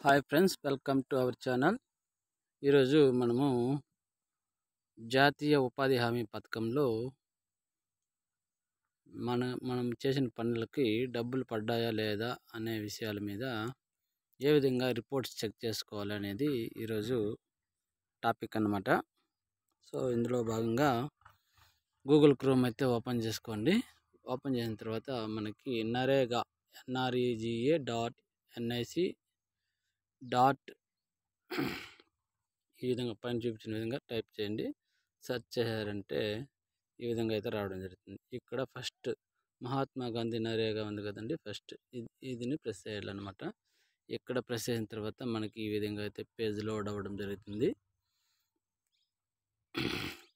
Hi friends, welcome to our channel. ఈరోజు మనము జాతీయ ఉపాధి హామీ పథకంలో మనం చేసిన పనులకి డబ్బులు పడ్డాయా లేదా అనే విషయాల మీద ఏ విధంగా రిపోర్ట్స్ చెక్ చేసుకోవాలనేది ఈరోజు టాపిక్ అన్నమాట. సో ఇందులో భాగంగా గూగుల్ క్రోమ్ అయితే ఓపెన్ చేసుకోండి. ఓపెన్ చేసిన తర్వాత మనకి నరేగా ఈ విధంగా పైన చూపించిన విధంగా టైప్ చేయండి. సెర్చ్ చేశారంటే ఈ విధంగా అయితే రావడం జరుగుతుంది. ఇక్కడ ఫస్ట్ మహాత్మా గాంధీ నరేగా ఉంది కదండి, ఫస్ట్ ఇదిని ప్రెస్ చేయాలన్నమాట. ఇక్కడ ప్రెస్ చేసిన తర్వాత మనకి ఈ విధంగా అయితే పేజ్ లోడ్ అవ్వడం జరుగుతుంది.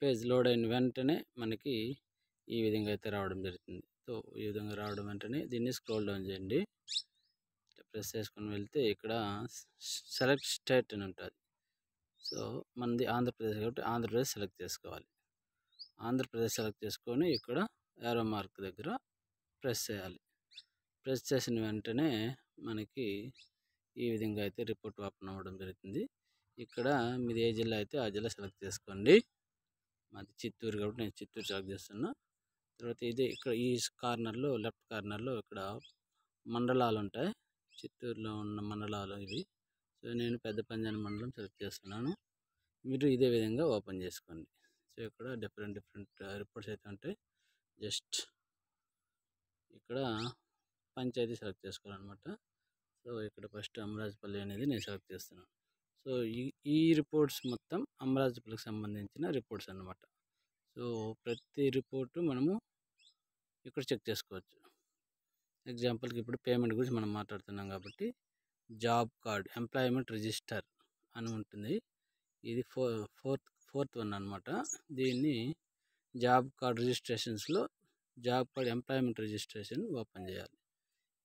పేజ్ లోడ్ అయిన వెంటనే మనకి ఈ విధంగా అయితే రావడం జరుగుతుంది. సో ఈ విధంగా రావడం వెంటనే దీన్ని స్క్రోల్ డౌన్ చేయండి. ప్రెస్ చేసుకొని వెళ్తే ఇక్కడ సెలెక్ట్ స్టేట్ అని ఉంటుంది. సో మనది ఆంధ్రప్రదేశ్ కాబట్టి ఆంధ్రప్రదేశ్ సెలెక్ట్ చేసుకోవాలి. ఆంధ్రప్రదేశ్ సెలెక్ట్ చేసుకొని ఇక్కడ యారో మార్క్ దగ్గర ప్రెస్ చేయాలి. ప్రెస్ చేసిన వెంటనే మనకి ఈ విధంగా అయితే రిపోర్ట్ ఓపెన్ అవ్వడం జరుగుతుంది. ఇక్కడ మీది ఏ జిల్లా అయితే ఆ జిల్లా సెలెక్ట్ చేసుకోండి. మాది చిత్తూరు కాబట్టి నేను చిత్తూరు సెలెక్ట్ చేస్తున్నా. తర్వాత ఇదే ఇక్కడ ఈ కార్నర్లో లెఫ్ట్ కార్నర్లో ఇక్కడ మండలాలు ఉంటాయి. చిత్తూరులో ఉన్న మండలాలు ఇవి. సో నేను పెద్ద పంజాని మండలం సెలెక్ట్ చేస్తున్నాను. మీరు ఇదే విధంగా ఓపెన్ చేసుకోండి. సో ఇక్కడ డిఫరెంట్ రిపోర్ట్స్ అయితే ఉంటాయి. జస్ట్ ఇక్కడ పంచాయతీ సెలెక్ట్ చేసుకోవాలన్నమాట. సో ఇక్కడ ఫస్ట్ అమరాజపల్లి అనేది నేను సెలెక్ట్ చేస్తున్నాను. సో ఈ రిపోర్ట్స్ మొత్తం అమరాజపల్లికి సంబంధించిన రిపోర్ట్స్ అన్నమాట. సో ప్రతి రిపోర్టు మనము ఇక్కడ చెక్ చేసుకోవచ్చు. ఎగ్జాంపుల్కి ఇప్పుడు పేమెంట్ గురించి మనం మాట్లాడుతున్నాం కాబట్టి జాబ్ కార్డ్ ఎంప్లాయ్మెంట్ రిజిస్టర్ అని ఉంటుంది. ఇది ఫోర్త్ వన్ అనమాట. దీన్ని జాబ్ కార్డ్ రిజిస్ట్రేషన్స్లో job card employment registration open చేయాలి.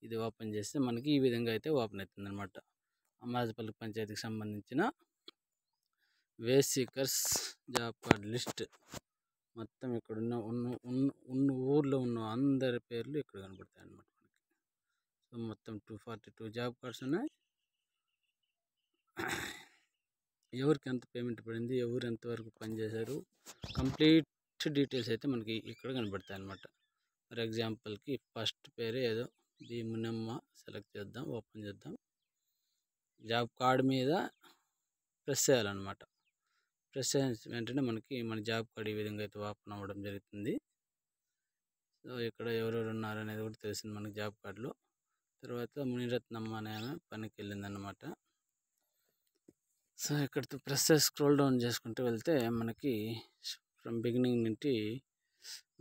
ఇది ఓపెన్ చేస్తే మనకి ఈ విధంగా అయితే ఓపెన్ అవుతుంది అనమాట. అమరాజపల్లి పంచాయతీకి సంబంధించిన wage seekers job card list మొత్తం ఇక్కడ ఉన్న ఊర్లో ఉన్న అందరి పేర్లు ఇక్కడ కనబడతాయి అన్నమాట మనకి. సో మొత్తం 242 జాబ్ కార్డ్స్ ఉన్నాయి. ఎవరికి ఎంత పేమెంట్ పడింది, ఎవరు ఎంతవరకు పనిచేశారు, కంప్లీట్ డీటెయిల్స్ అయితే మనకి ఇక్కడ కనబడతాయి అన్నమాట. ఫర్ ఎగ్జాంపుల్కి ఫస్ట్ పేరే ఏదో భీమునమ్మ సెలెక్ట్ చేద్దాం, ఓపెన్ చేద్దాం. జాబ్ కార్డ్ మీద ప్రెస్ చేయాలన్నమాట. ప్రెస్ చేసిన వెంటనే మనకి మన జాబ్ కార్డ్ ఈ విధంగా అయితే ఓపెన్ అవ్వడం జరుగుతుంది. సో ఇక్కడ ఎవరెవరు ఉన్నారనేది కూడా తెలిసింది మనకి జాబ్ కార్డులో. తర్వాత మునిరత్నమ్మ అనే ఆమె పనికి వెళ్ళిందన్నమాట. సో ఇక్కడ ప్రెస్ స్క్రోల్ డౌన్ చేసుకుంటూ వెళ్తే మనకి ఫ్రమ్ బిగినింగ్ నుండి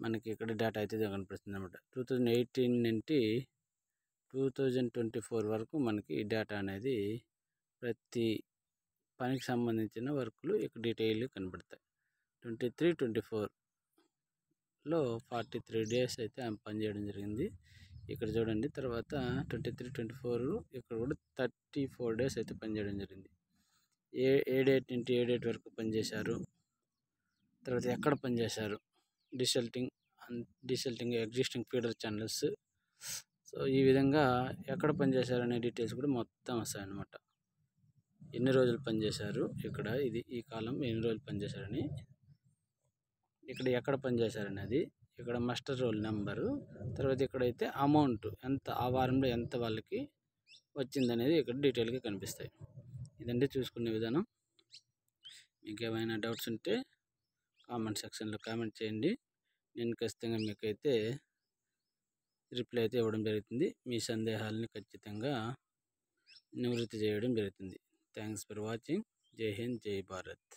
మనకి ఇక్కడ డేటా అయితే కనిపిస్తుంది అనమాట. 2018 నుండి 2024 వరకు మనకి డేటా అనేది ప్రతి పనికి సంబంధించిన వర్క్లు ఇక్కడ డీటెయిల్ కనబడతాయి. 23-24లో 43 డేస్ అయితే ఆమె పనిచేయడం జరిగింది. ఇక్కడ చూడండి. తర్వాత 23-24 ఇక్కడ కూడా 34 డేస్ అయితే పనిచేయడం జరిగింది. ఏ డేట్ నుండి ఏ డేట్ వరకు పనిచేశారు, తర్వాత ఎక్కడ పనిచేశారు, డిసల్టింగ్ ఎగ్జిస్టింగ్ ఫీడర్ ఛానల్స్. సో ఈ విధంగా ఎక్కడ పనిచేశారు అనే డీటెయిల్స్ కూడా మొత్తం వస్తాయన్నమాట. ఎన్ని రోజులు పనిచేశారు, ఇక్కడ ఇది ఈ కాలం ఎన్ని రోజులు పనిచేశారని, ఇక్కడ ఎక్కడ పనిచేశారనేది, ఇక్కడ మాస్టర్ రోల్ నెంబరు, తర్వాత ఇక్కడైతే అమౌంట్ ఎంత ఆ వారంలో ఎంత వాళ్ళకి వచ్చిందనేది ఇక్కడ డీటెయిల్గా కనిపిస్తాయి. ఇదంటే చూసుకునే విధానం. మీకు ఏమైనా డౌట్స్ ఉంటే కామెంట్ సెక్షన్లో కామెంట్ చేయండి. నేను ఖచ్చితంగా మీకైతే రిప్లై అయితే ఇవ్వడం జరుగుతుంది. మీ సందేహాలని ఖచ్చితంగా నివృత్తి చేయడం జరుగుతుంది. Thanks for watching. జై హింద్, జై భారత్.